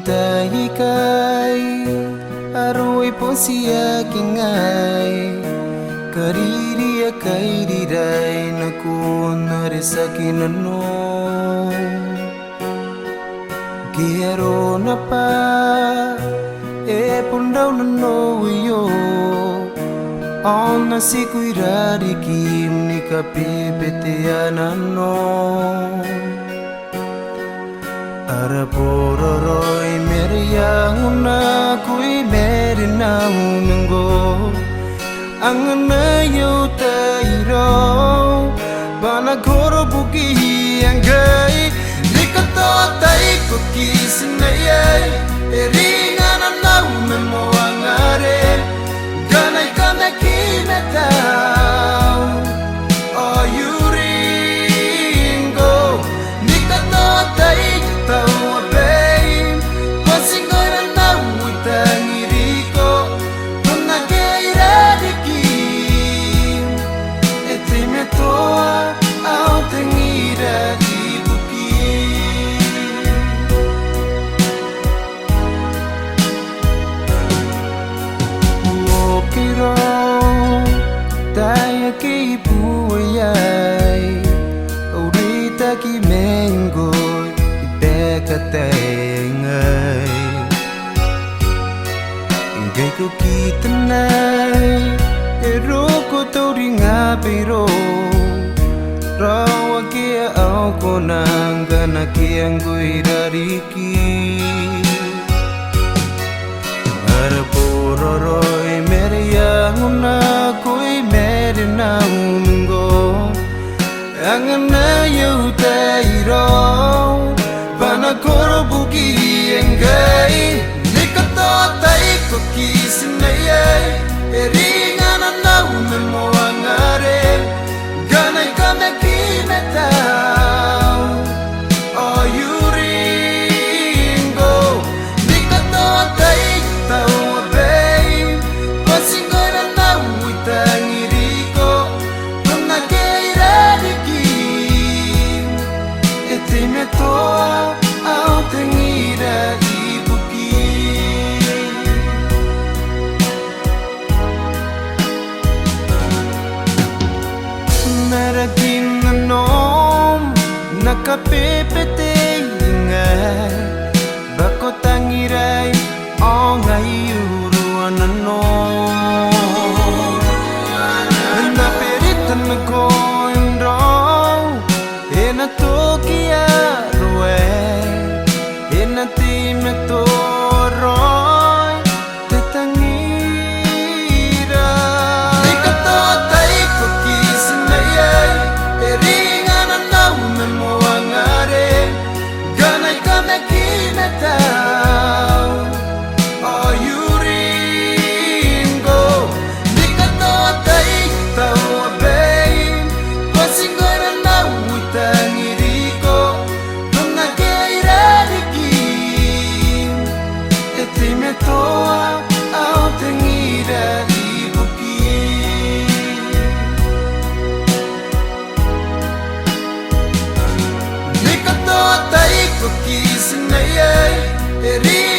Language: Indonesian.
Tahi kai aroi posia kingai kariri kai dirai naku narisakino no Kiero napa pundau no yo Ona si kuirari kim ni kapipete anano Ara pororoi merianguna kui merina unengo Angana yo tairo bana koro buki anggai Likato taiko kisinayai Eringa na umemo angare Ganai kame kimetau Oh yuringo Likato taiko tau abeim Pasingora na uitangiriko Nona keira dikim Etime toa au tengira Taya ki puayay Aurita ki mengoy Ibeka tayangay Ingay ko kitanay Ero ko tawri nga pero Rawa kia au ko nang Ganaki ang goy rariki Arapororoy meriyanguna ko'y meron na umungo Ang anayaw tayo Panagkoro buki ang gay Likato tayo ko kisinayay Eringa na umemo ang are Ganay kami kinataw Oh yuringo Likato tayo tau abeim Pasingora na uitangiriko Nona keira dikim Etime toa au tengira ibuki Narakin na nom Nakapipete ingay Bako tangiray O ngayuruan na no Napiritan ako yung raw Inatokia ruwe Inatime to roy Tetangira Ikato tayo ko kisinayay Eringa na umemo ang are Ganay kami kinataw Oh yuringo Likato tayo tau abeim Pasingora na uitangiriko Nona keira dikim Etime toa au tengira ibuki Likato tayo ko kisinayay Eri